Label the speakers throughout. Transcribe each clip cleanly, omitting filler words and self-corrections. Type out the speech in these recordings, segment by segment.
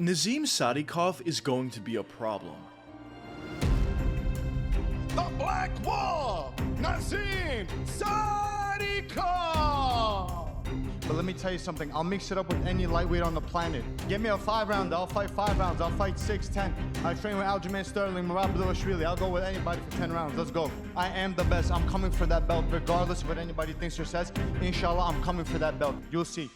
Speaker 1: Nazim Sadykov is going to be a problem.
Speaker 2: The Black Wall, Nazim Sadykov!
Speaker 3: But let me tell you something, I'll mix it up with any lightweight on the planet. Give me a 5-round, I'll fight 5 rounds, I'll fight 6, 10. I train with Aljamain Sterling, Merab Dvalishvili, I'll go with anybody for 10 rounds, let's go. I am the best, I'm coming for that belt, regardless of what anybody thinks or says. Inshallah, I'm coming for that belt, you'll see.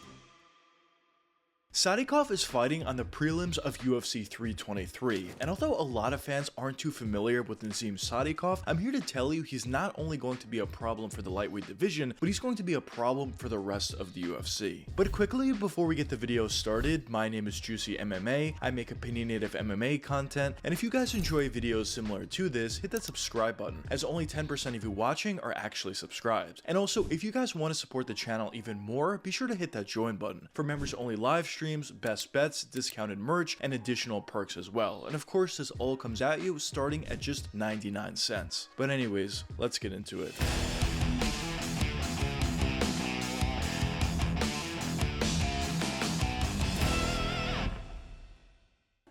Speaker 1: Sadikov is fighting on the prelims of UFC 323, and although a lot of fans aren't too familiar with Nazim Sadykov, I'm here to tell you he's not only going to be a problem for the lightweight division, but he's going to be a problem for the rest of the UFC. But quickly, before we get the video started, my name is JuicyMMA, I make opinionative MMA content, and if you guys enjoy videos similar to this, hit that subscribe button, as only 10% of you watching are actually subscribed. And also, if you guys want to support the channel even more, be sure to hit that join button. For members only live streams, best bets, discounted merch, and additional perks as well. And of course, this all comes at you starting at just 99 cents. But anyways, let's get into it.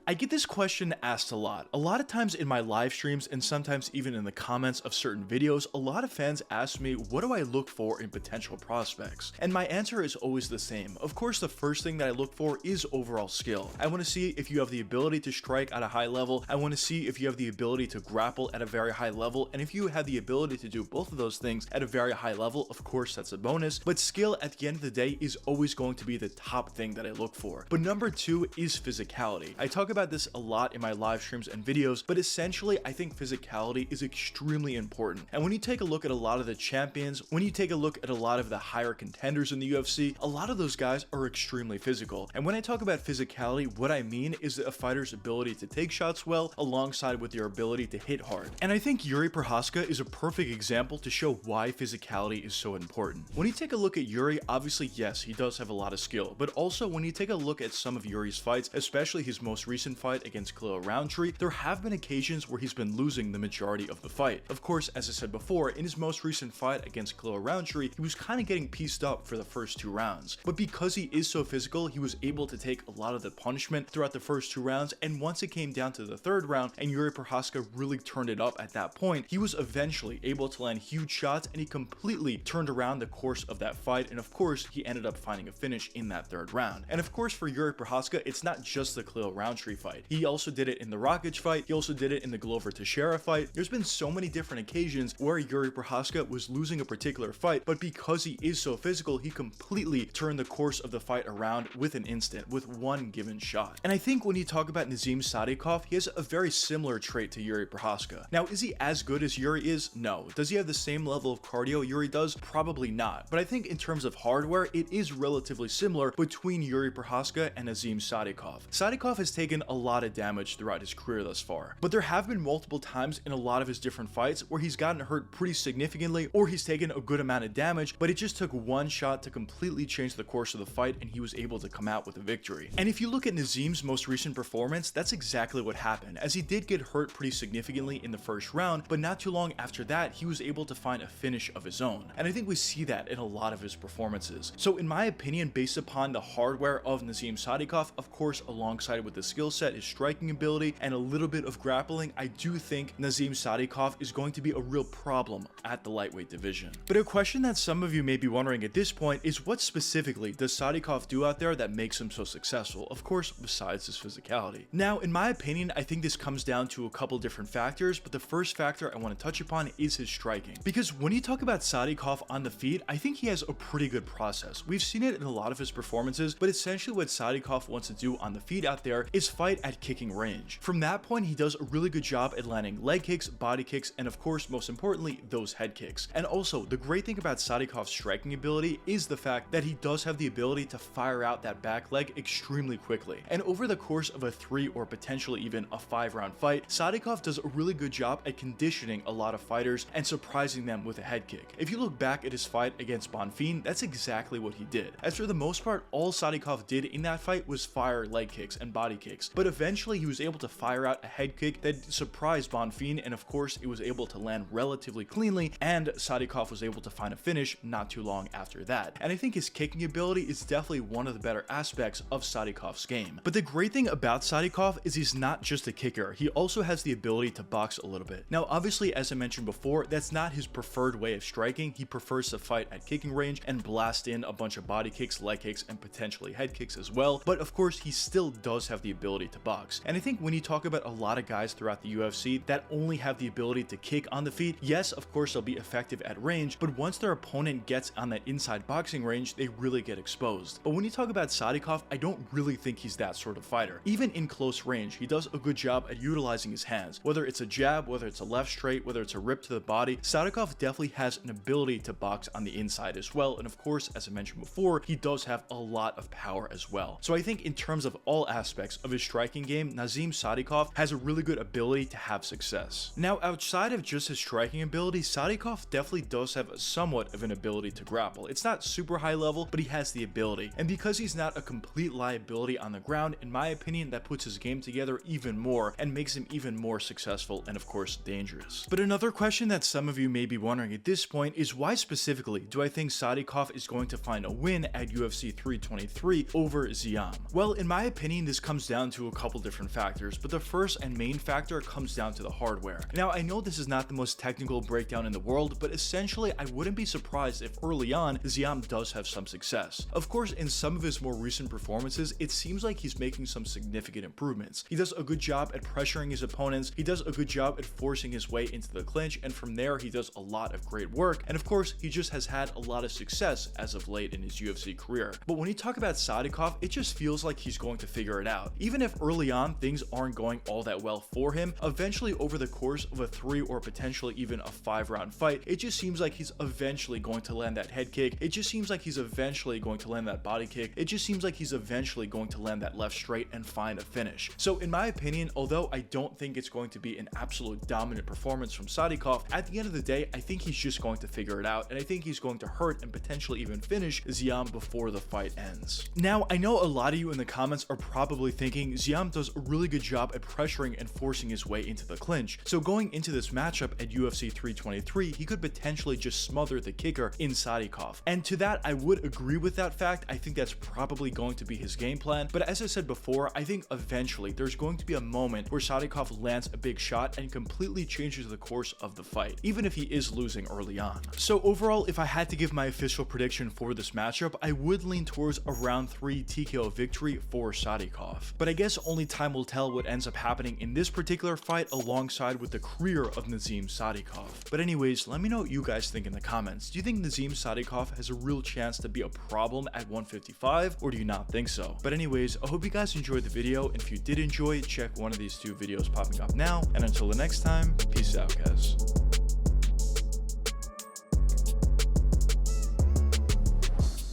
Speaker 1: I get this question asked a lot of times in my live streams and sometimes even in the comments of certain videos. A lot of fans ask me, what do I look for in potential prospects? And my answer is always the same. Of course, the first thing that I look for is overall skill. I want to see if you have the ability to strike at a high level. I want to see if you have the ability to grapple at a very high level. And if you have the ability to do both of those things at a very high level, of course, that's a bonus. But skill at the end of the day is always going to be the top thing that I look for. But number 2 is physicality. I talk about this a lot in my live streams and videos, but essentially I think physicality is extremely important. And when you take a look at a lot of the champions, when you take a look at a lot of the higher contenders in the UFC, a lot of those guys are extremely physical. And when I talk about physicality, what I mean is a fighter's ability to take shots well alongside with their ability to hit hard. And I think Yuri Prochazka is a perfect example to show why physicality is so important. When you take a look at Yuri, obviously yes, he does have a lot of skill, but also when you take a look at some of Yuri's fights, especially his most recent fight against Khalil Roundtree, there have been occasions where he's been losing the majority of the fight. Of course, as I said before, in his most recent fight against Khalil Roundtree, he was kind of getting pieced up for the first 2 rounds. But because he is so physical, he was able to take a lot of the punishment throughout the first 2 rounds, and once it came down to the 3rd round and Yuri Prochazka really turned it up at that point, he was eventually able to land huge shots and he completely turned around the course of that fight, and of course, he ended up finding a finish in that 3rd round. And of course, for Yuri Prochazka, it's not just the Khalil Roundtree fight. He also did it in the Rakic fight. He also did it in the Glover Teixeira fight. There's been so many different occasions where Yuri Prochazka was losing a particular fight, but because he is so physical, he completely turned the course of the fight around with an instant, with one given shot. And I think when you talk about Nazim Sadykov, he has a very similar trait to Yuri Prochazka. Now, is he as good as Yuri is? No. Does he have the same level of cardio Yuri does? Probably not. But I think in terms of hardware, it is relatively similar between Yuri Prochazka and Nazim Sadykov. Sadykov has taken a lot of damage throughout his career thus far, but there have been multiple times in a lot of his different fights where he's gotten hurt pretty significantly, or he's taken a good amount of damage, but it just took one shot to completely change the course of the fight and he was able to come out with a victory. And if you look at Nazim's most recent performance, that's exactly what happened, as he did get hurt pretty significantly in the 1st round, but not too long after that, he was able to find a finish of his own. And I think we see that in a lot of his performances. So in my opinion, based upon the hardware of Nazim Sadykov, of course, alongside with the skill set, his striking ability, and a little bit of grappling, I do think Nazim Sadykov is going to be a real problem at the lightweight division. But a question that some of you may be wondering at this point is, what specifically does Sadykov do out there that makes him so successful? Of course, besides his physicality. Now, in my opinion, I think this comes down to a couple different factors, but the first factor I want to touch upon is his striking. Because when you talk about Sadykov on the feet, I think he has a pretty good process. We've seen it in a lot of his performances, but essentially what Sadykov wants to do on the feet out there is fight at kicking range. From that point, he does a really good job at landing leg kicks, body kicks, and of course, most importantly, those head kicks. And also, the great thing about Sadykov's striking ability is the fact that he does have the ability to fire out that back leg extremely quickly. And over the course of a 3 or potentially even a 5-round fight, Sadykov does a really good job at conditioning a lot of fighters and surprising them with a head kick. If you look back at his fight against Bonfim, that's exactly what he did. As for the most part, all Sadykov did in that fight was fire leg kicks and body kicks. kicks, but eventually he was able to fire out a head kick that surprised Bonfim, and of course it was able to land relatively cleanly, and Sadykov was able to find a finish not too long after that. And I think his kicking ability is definitely one of the better aspects of Sadykov's game. But the great thing about Sadykov is he's not just a kicker, he also has the ability to box a little bit. Now obviously, as I mentioned before, that's not his preferred way of striking. He prefers to fight at kicking range and blast in a bunch of body kicks, leg kicks, and potentially head kicks as well, but of course he still does have the ability to box. And I think when you talk about a lot of guys throughout the UFC that only have the ability to kick on the feet, yes, of course they'll be effective at range, but once their opponent gets on that inside boxing range, they really get exposed. But when you talk about Sadykov, I don't really think he's that sort of fighter. Even in close range, he does a good job at utilizing his hands. Whether it's a jab, whether it's a left straight, whether it's a rip to the body, Sadykov definitely has an ability to box on the inside as well. And of course, as I mentioned before, he does have a lot of power as well. So I think in terms of all aspects of his striking game, Nazim Sadykov has a really good ability to have success. Now, outside of just his striking ability, Sadykov definitely does have somewhat of an ability to grapple. It's not super high level, but he has the ability. And because he's not a complete liability on the ground, in my opinion, that puts his game together even more and makes him even more successful and of course dangerous. But another question that some of you may be wondering at this point is, why specifically do I think Sadykov is going to find a win at UFC 323 over Ziam? Well, in my opinion, this comes down to a couple different factors, but the first and main factor comes down to the hardware. Now, I know this is not the most technical breakdown in the world, but essentially I wouldn't be surprised if early on Ziam does have some success. Of course, in some of his more recent performances, it seems like he's making some significant improvements. He does a good job at pressuring his opponents, he does a good job at forcing his way into the clinch, and from there he does a lot of great work, and of course he just has had a lot of success as of late in his UFC career. But when you talk about Sadykov, it just feels like he's going to figure it out. Even if early on things aren't going all that well for him, eventually over the course of a 3 or potentially even a 5-round fight, it just seems like he's eventually going to land that head kick, it just seems like he's eventually going to land that body kick, it just seems like he's eventually going to land that left straight and find a finish. So in my opinion, although I don't think it's going to be an absolute dominant performance from Sadykov, at the end of the day, I think he's just going to figure it out, and I think he's going to hurt and potentially even finish Ziam before the fight ends. Now, I know a lot of you in the comments are probably thinking Ziam does a really good job at pressuring and forcing his way into the clinch, so going into this matchup at UFC 323, he could potentially just smother the kicker in Sadykov. And to that, I would agree with that fact. I think that's probably going to be his game plan, but as I said before, I think eventually there's going to be a moment where Sadykov lands a big shot and completely changes the course of the fight, even if he is losing early on. So overall, if I had to give my official prediction for this matchup, I would lean towards a round 3 TKO victory for Sadykov. But I guess only time will tell what ends up happening in this particular fight alongside with the career of Nazim Sadykov. But anyways, let me know what you guys think in the comments. Do you think Nazim Sadykov has a real chance to be a problem at 155, or do you not think so? But anyways, I hope you guys enjoyed the video, and if you did enjoy, check one of these 2 videos popping up now, and until the next time, peace out guys.